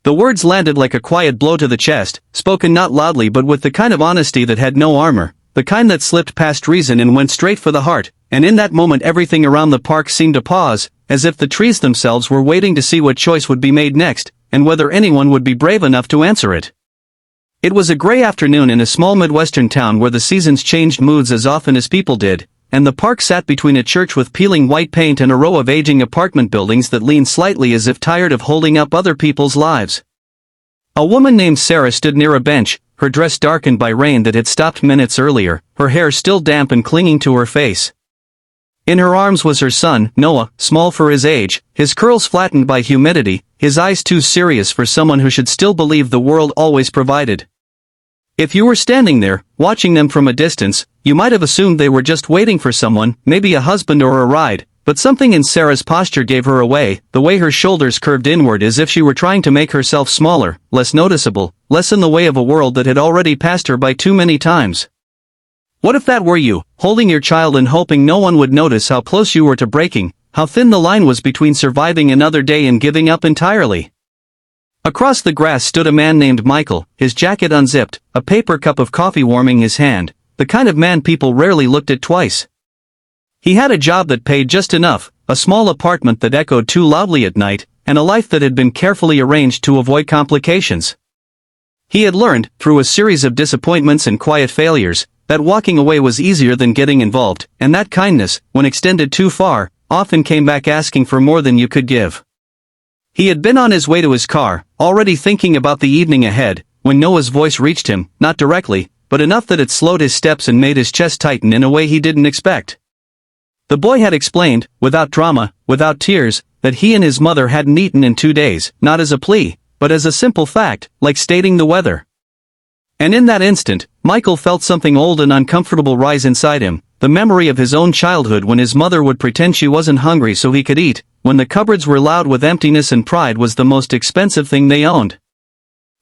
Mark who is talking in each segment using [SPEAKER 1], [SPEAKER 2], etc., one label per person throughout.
[SPEAKER 1] The words landed like a quiet blow to the chest, spoken not loudly but with the kind of honesty that had no armor, the kind that slipped past reason and went straight for the heart, and in that moment everything around the park seemed to pause, as if the trees themselves were waiting to see what choice would be made next, and whether anyone would be brave enough to answer it. It was a gray afternoon in a small Midwestern town where the seasons changed moods as often as people did, and the park sat between a church with peeling white paint and a row of aging apartment buildings that leaned slightly as if tired of holding up other people's lives. A woman named Sarah stood near a bench, her dress darkened by rain that had stopped minutes earlier, her hair still damp and clinging to her face. In her arms was her son, Noah, small for his age, his curls flattened by humidity, his eyes too serious for someone who should still believe the world always provided. If you were standing there, watching them from a distance, you might have assumed they were just waiting for someone, maybe a husband or a ride, but something in Sarah's posture gave her away, the way her shoulders curved inward as if she were trying to make herself smaller, less noticeable, less in the way of a world that had already passed her by too many times. What if that were you, holding your child and hoping no one would notice how close you were to breaking, how thin the line was between surviving another day and giving up entirely? Across the grass stood a man named Michael, his jacket unzipped, a paper cup of coffee warming his hand, the kind of man people rarely looked at twice. He had a job that paid just enough, a small apartment that echoed too loudly at night, and a life that had been carefully arranged to avoid complications. He had learned, through a series of disappointments and quiet failures, that walking away was easier than getting involved, and that kindness, when extended too far, often came back asking for more than you could give. He had been on his way to his car, already thinking about the evening ahead, when Noah's voice reached him, not directly, but enough that it slowed his steps and made his chest tighten in a way he didn't expect. The boy had explained, without drama, without tears, that he and his mother hadn't eaten in 2 days, not as a plea, but as a simple fact, like stating the weather. And in that instant, Michael felt something old and uncomfortable rise inside him, the memory of his own childhood when his mother would pretend she wasn't hungry so he could eat, when the cupboards were loud with emptiness and pride was the most expensive thing they owned.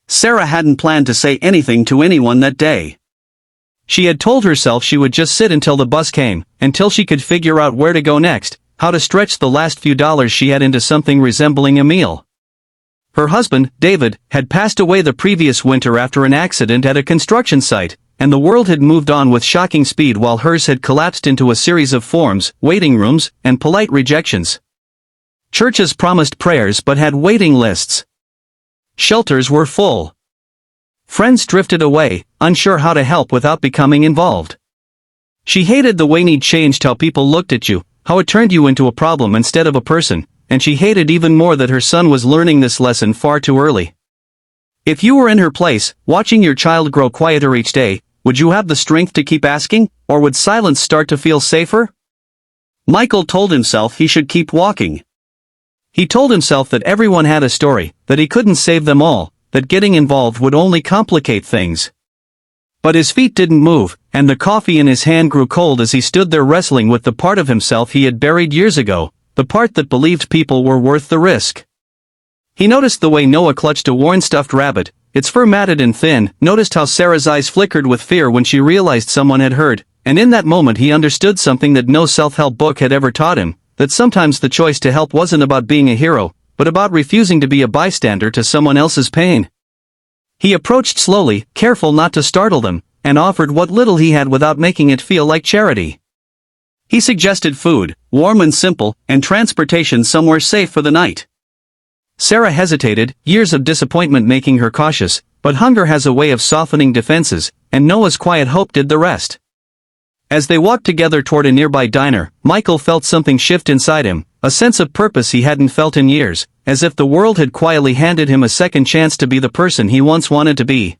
[SPEAKER 1] Sarah hadn't planned to say anything to anyone that day. She had told herself she would just sit until the bus came, until she could figure out where to go next, how to stretch the last few dollars she had into something resembling a meal. Her husband, David, had passed away the previous winter after an accident at a construction site, and the world had moved on with shocking speed while hers had collapsed into a series of forms, waiting rooms, and polite rejections. Churches promised prayers but had waiting lists. Shelters were full. Friends drifted away, unsure how to help without becoming involved. She hated the way need changed how people looked at you, how it turned you into a problem instead of a person, and she hated even more that her son was learning this lesson far too early. If you were in her place, watching your child grow quieter each day, would you have the strength to keep asking, or would silence start to feel safer? Michael told himself he should keep walking. He told himself that everyone had a story, that he couldn't save them all, that getting involved would only complicate things. But his feet didn't move, and the coffee in his hand grew cold as he stood there wrestling with the part of himself he had buried years ago, the part that believed people were worth the risk. He noticed the way Noah clutched a worn stuffed rabbit, its fur matted and thin, noticed how Sarah's eyes flickered with fear when she realized someone had heard, and in that moment he understood something that no self-help book had ever taught him, that sometimes the choice to help wasn't about being a hero, but about refusing to be a bystander to someone else's pain. He approached slowly, careful not to startle them, and offered what little he had without making it feel like charity. He suggested food, warm and simple, and transportation somewhere safe for the night. Sarah hesitated, years of disappointment making her cautious, but hunger has a way of softening defenses, and Noah's quiet hope did the rest. As they walked together toward a nearby diner, Michael felt something shift inside him, a sense of purpose he hadn't felt in years, as if the world had quietly handed him a second chance to be the person he once wanted to be.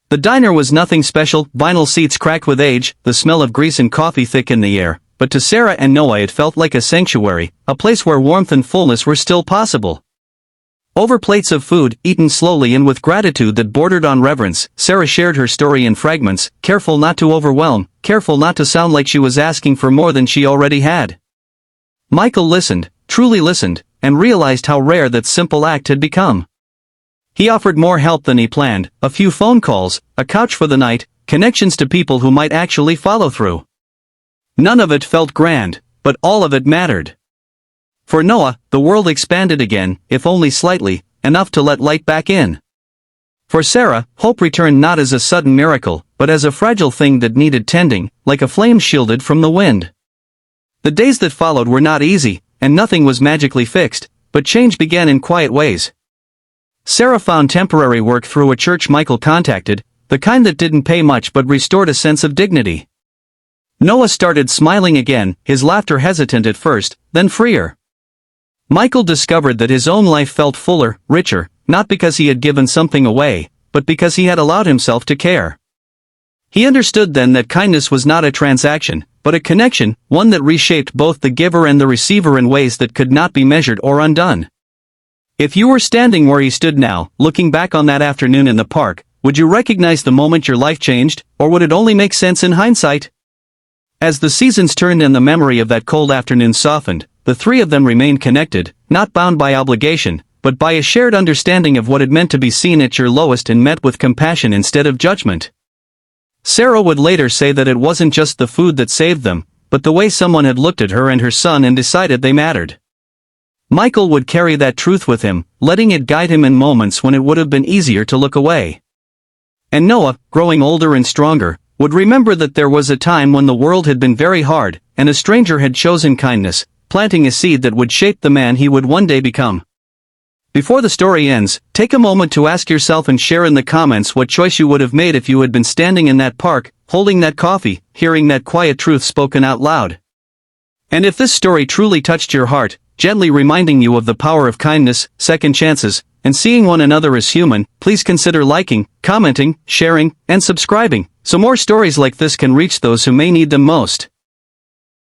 [SPEAKER 1] The diner was nothing special, vinyl seats cracked with age, the smell of grease and coffee thick in the air, but to Sarah and Noah it felt like a sanctuary, a place where warmth and fullness were still possible. Over plates of food, eaten slowly and with gratitude that bordered on reverence, Sarah shared her story in fragments, careful not to overwhelm, careful not to sound like she was asking for more than she already had. Michael listened, truly listened, and realized how rare that simple act had become. He offered more help than he planned, a few phone calls, a couch for the night, connections to people who might actually follow through. None of it felt grand, but all of it mattered. For Noah, the world expanded again, if only slightly, enough to let light back in. For Sarah, hope returned not as a sudden miracle, but as a fragile thing that needed tending, like a flame shielded from the wind. The days that followed were not easy, and nothing was magically fixed, but change began in quiet ways. Sarah found temporary work through a church Michael contacted, the kind that didn't pay much but restored a sense of dignity. Noah started smiling again, his laughter hesitant at first, then freer. Michael discovered that his own life felt fuller, richer, not because he had given something away, but because he had allowed himself to care. He understood then that kindness was not a transaction, but a connection, one that reshaped both the giver and the receiver in ways that could not be measured or undone. If you were standing where he stood now, looking back on that afternoon in the park, would you recognize the moment your life changed, or would it only make sense in hindsight? As the seasons turned and the memory of that cold afternoon softened, the three of them remained connected, not bound by obligation, but by a shared understanding of what it meant to be seen at your lowest and met with compassion instead of judgment. Sarah would later say that it wasn't just the food that saved them, but the way someone had looked at her and her son and decided they mattered. Michael would carry that truth with him, letting it guide him in moments when it would have been easier to look away. And Noah, growing older and stronger, would remember that there was a time when the world had been very hard, and a stranger had chosen kindness, planting a seed that would shape the man he would one day become. Before the story ends, take a moment to ask yourself and share in the comments what choice you would have made if you had been standing in that park, holding that coffee, hearing that quiet truth spoken out loud. And if this story truly touched your heart, gently reminding you of the power of kindness, second chances, and seeing one another as human, please consider liking, commenting, sharing, and subscribing, so more stories like this can reach those who may need them most.